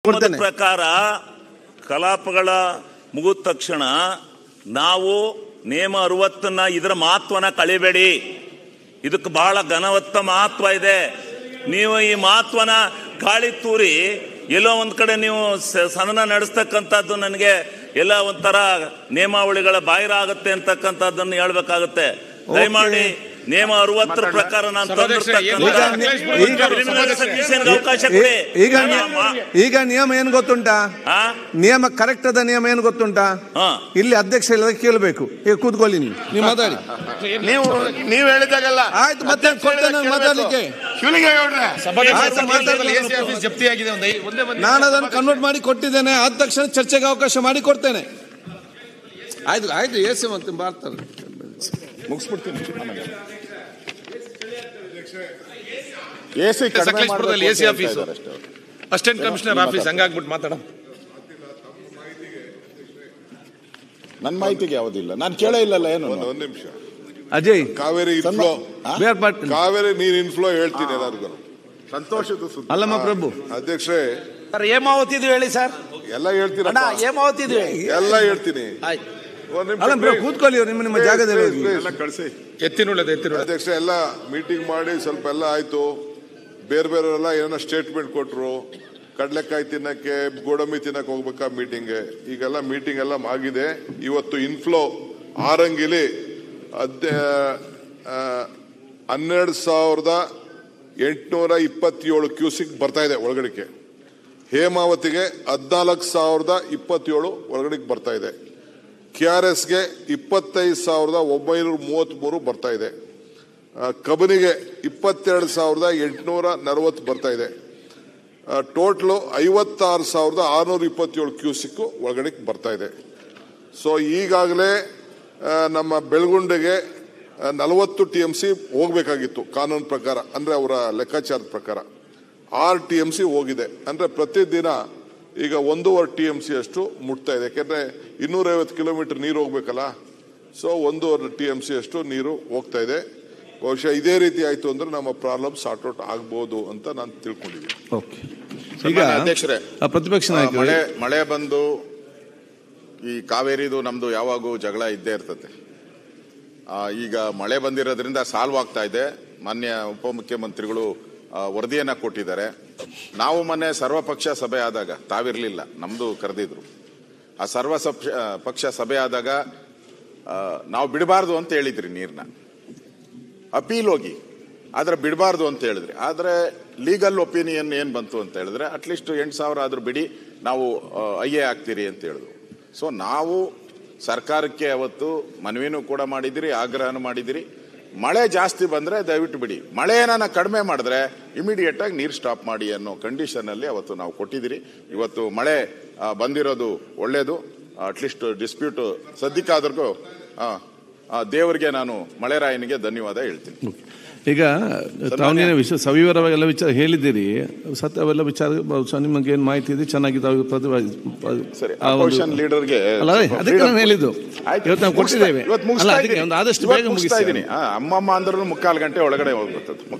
ಪ್ರಕಾರ ಕಲಾಪಗಳ ಮುಗಿದ ತಕ್ಷಣ ನಾವು ನೇಮ 60ನ್ನ ಇದರ ಮಹತ್ವನ ಕಳಿಬೇಡಿ. ಇದಕ್ಕೆ ಬಹಳ ಘನವತ್ತ ಮಹತ್ವ ಇದೆ. ನೀವು ಈ ಮಹತ್ವನ ಗಾಳಿ ತೂರಿ ಎಲ್ಲೋ ಒಂದ್ ಕಡೆ ನೀವು ಸದನ ನಡೆಸ್ತಕ್ಕಂಥದ್ದು ನನಗೆ ಎಲ್ಲ ಒಂಥರ ನಿಯಮಾವಳಿಗಳ ಬಾಹಿರ ಆಗುತ್ತೆ ಅಂತಕ್ಕಂಥದ್ದನ್ನು ಹೇಳ್ಬೇಕಾಗುತ್ತೆ. ದಯಮಾಡಿ ನೇಮ 60 ಪ್ರಕಾರ ನಾನು ಅವಕಾಶ ಕೊಡಿ. ಈಗ ನಿಯಮ ಏನ್ ಗೊತ್ತುಂಟಾ? ನಿಯಮ ಕರೆಕ್ಟ್ ಅದ ನಿಯಮ ಏನ್ ಗೊತ್ತುಂಟಾ? ಇಲ್ಲಿ ಅಧ್ಯಕ್ಷ ಇಲ್ಲ ಕೇಳಬೇಕು. ಈಗ ಕೂತ್ಕೊಳ್ಳಿ, ನೀವು ಮಾತಾಡಿ. ನೀವು ಹೇಳಿದಾಗಲ್ಲ ಆಯ್ತು, ಮತ್ತೆ ಮಾತಾಡ್ಲಿಕ್ಕೆ ನಾನು ಅದನ್ನು ಕನ್ವರ್ಟ್ ಮಾಡಿ ಕೊಟ್ಟಿದ್ದೇನೆ. ಆದ ತಕ್ಷಣ ಚರ್ಚೆಗೆ ಅವಕಾಶ ಮಾಡಿ ಕೊಡ್ತೇನೆ. ಆಯ್ತು ಆಯ್ತು, ಎಸಿ ಮತ್ತೆ ಮಾಡ್ತಾರೆ, ಮುಗಿಸ್ಬಿಡ್ತೀನಿ. ಸಕಲೇಶಪುರದಲ್ಲಿ AC office assistant commissioner office ಹಂಗಾಗ್ಬಿಟ್ಟು ಮಾತಾಡ. ನನ್ನ ಮಾಹಿತಿಗೆ ಯಾವುದಿಲ್ಲ, ನಾನು ಕೇಳೇ ಇಲ್ಲಲ್ಲ. ಏನು ಒಂದ್ ನಿಮಿಷ ಅಜಯ್, ಕಾವೇರಿ ಇನ್ಫ್ಲೋ, ಕಾವೇರಿ ನೀರ್ ಇನ್ಫ್ಲೋ ಹೇಳ್ತೀನಿ ಎಲ್ಲರಿಗೂ. ಸಂತೋಷದ ಸುದ್ದಿ ಅಲ್ಲಮ್ಮ ಪ್ರಭು ಅಧ್ಯಕ್ಷರೇ. ಹೇಮಾವತಿದು ಹೇಳಿ ಸರ್. ಎಲ್ಲ ಹೇಳ್ತೀನಿ, ಹೇಮಾವತಿದು ಎಲ್ಲ ಹೇಳ್ತೀನಿ. ಕೂತ್ಕೊಳ್ಳಿ, ನಿಮ್ಮ ಜಾಗದಲ್ಲಿ ಕಳಿಸಿ. ಎತ್ತಿನುಳ್ಳದ ಅಧ್ಯಕ್ಷ ಎಲ್ಲ ಮೀಟಿಂಗ್ ಮಾಡಿ ಸ್ವಲ್ಪ ಎಲ್ಲ ಆಯ್ತು. ಬೇರೆ ಬೇರೆಲ್ಲ ಏನೋ ಸ್ಟೇಟ್ಮೆಂಟ್ ಕೊಟ್ರು. ಕಡ್ಲೆಕಾಯಿ ತಿನ್ನಕ್ಕೆ, ಗೋಡಂಬಿ ತಿನ್ನಕ್ಕೆ ಹೋಗ್ಬೇಕಾ ಮೀಟಿಂಗ್. ಈಗೆಲ್ಲ ಮೀಟಿಂಗ್ ಎಲ್ಲ ಆಗಿದೆ. ಇವತ್ತು ಇನ್ಫ್ಲೋ ಆರಂಗಿಲಿ 12,827 ಕ್ಯೂಸಿಕ್ ಬರ್ತಾ ಇದೆ ಒಳಗಡೆಗೆ. ಹೇಮಾವತಿಗೆ 14,027 ಒಳಗಡೆಗೆ ಬರ್ತಾ ಇದೆ. KRSಗೆ 25,933 ಬರ್ತಾ ಇದೆ. ಕಬಿನಿಗೆ 22,840 ಬರ್ತಾ ಇದೆ. ಟೋಟಲು 56,627 ಕ್ಯೂಸಿಕ್ ಒಳಗಡೆ ಬರ್ತಾ ಇದೆ. ಸೊ ಈಗಾಗಲೇ ನಮ್ಮ ಬೆಳಗುಂಡೆಗೆ 40 TMC ಹೋಗ್ಬೇಕಾಗಿತ್ತು ಕಾನೂನು ಪ್ರಕಾರ, ಅಂದ್ರೆ ಅವರ ಲೆಕ್ಕಾಚಾರದ ಪ್ರಕಾರ 6 TMC ಹೋಗಿದೆ. ಅಂದ್ರೆ ಪ್ರತಿದಿನ ಈಗ 1.5 TMC ಅಷ್ಟು ಮುಟ್ತಾ ಇದೆ. ಯಾಕೆಂದ್ರೆ 250 ಕಿಲೋಮೀಟರ್ ನೀರು ಹೋಗ್ಬೇಕಲ್ಲ. ಸೊ 1.5 TMC ಅಷ್ಟು ನೀರು ಹೋಗ್ತಾ ಇದೆ. ಬಹುಶಃ ಇದೇ ರೀತಿ ಆಯ್ತು ಅಂದ್ರೆ ನಮ್ಮ ಪ್ರಾಬ್ಲಮ್ ಸಾರ್ಟ್ ಔಟ್ ಆಗ್ಬಹುದು ಅಂತ ನಾನು ತಿಳ್ಕೊಂಡಿದ್ದೀನಿ. ಈಗ ಅಧ್ಯಕ್ಷರೇ, ಪ್ರತಿಪಕ್ಷ ನಾಯಕರು, ಮಳೆ ಬಂದು ಈ ಕಾವೇರಿದು ನಮ್ದು ಯಾವಾಗೂ ಜಗಳ ಇದ್ದೇ ಇರ್ತದೆ. ಈಗ ಮಳೆ ಬಂದಿರೋದ್ರಿಂದ ಸಾಲ್ವ್ ಆಗ್ತಾ ಇದೆ. ಮಾನ್ಯ ಉಪಮುಖ್ಯಮಂತ್ರಿಗಳು ವರದಿಯನ್ನ ಕೊಟ್ಟಿದ್ದಾರೆ. ನಾವು ಮೊನ್ನೆ ಸರ್ವಪಕ್ಷ ಸಭೆ ಆದಾಗ, ತಾವಿರ್ಲಿಲ್ಲ, ನಮ್ದು ಕರೆದಿದ್ರು. ಆ ಪಕ್ಷ ಸಭೆ ಆದಾಗ ನಾವು ಬಿಡಬಾರ್ದು ಅಂತ ಹೇಳಿದ್ರಿ ನೀರ್ನ, ಅಪೀಲ್ ಹೋಗಿ, ಆದ್ರೆ ಬಿಡಬಾರ್ದು ಅಂತ ಹೇಳಿದ್ರಿ. ಆದ್ರೆ ಲೀಗಲ್ ಒಪಿನಿಯನ್ ಏನ್ ಬಂತು ಅಂತ ಹೇಳಿದ್ರೆ ಅಟ್ಲೀಸ್ಟ್ 8,000 ಆದ್ರೂ ಬಿಡಿ, ನಾವು IA ಆಗ್ತೀರಿ ಅಂತ ಹೇಳಿದ್ರು. ಸೊ ನಾವು ಸರ್ಕಾರಕ್ಕೆ ಅವತ್ತು ಮನವಿನೂ ಕೂಡ ಮಾಡಿದಿರಿ, ಆಗ್ರಹನೂ ಮಾಡಿದಿರಿ. ಮಳೆ ಜಾಸ್ತಿ ಬಂದ್ರೆ ದಯವಿಟ್ಟು ಬಿಡಿ, ಮಳೆ ಏನಾನ ಕಡಿಮೆ ಮಾಡಿದ್ರೆ ಇಮಿಡಿಯೇಟ್ ಆಗಿ ನೀರು ಸ್ಟಾಪ್ ಮಾಡಿ ಅನ್ನೋ ಕಂಡೀಷನ್ ಅಲ್ಲಿ ಅವತ್ತು ನಾವು ಕೊಟ್ಟಿದ್ದೀರಿ. ಇವತ್ತು ಮಳೆ ಬಂದಿರೋದು ಒಳ್ಳೇದು. ಅಟ್ಲೀಸ್ಟ್ ಡಿಸ್ಪ್ಯೂಟ್ ಸದ್ಯಕ್ಕಾದ್ರೂ ದೇವರಿಗೆ ನಾನು ಮಳೆರಾಯನಿಗೆ ಧನ್ಯವಾದ ಹೇಳ್ತೀನಿ. ಈಗ ತಾವು ವಿಷಯ ಸವಿವರವಾಗೆಲ್ಲ ವಿಚಾರ ಹೇಳಿದ್ದೀರಿ. ಅವೆಲ್ಲ ವಿಚಾರ ನಿಮಗೆ ಏನು ಮಾಹಿತಿ ಇದೆ ಚೆನ್ನಾಗಿ ಲೀಡರ್ಗೆ ಅದಕ್ಕೆ ನಾನು ಹೇಳಿದ್ದು ಇವತ್ತು ನಾವು ಕೊಟ್ಟಿದ್ದೇವೆ. ಆದಷ್ಟು ಬೇಗ ಮುಗಿಸ್ತಾ ಇದ್ದೀನಿ. ಅಮ್ಮಮ್ಮ ಅಂದ್ರೂ 3/4 ಗಂಟೆ ಒಳಗಡೆ ಹೋಗ್ಬರ್ತದೆ.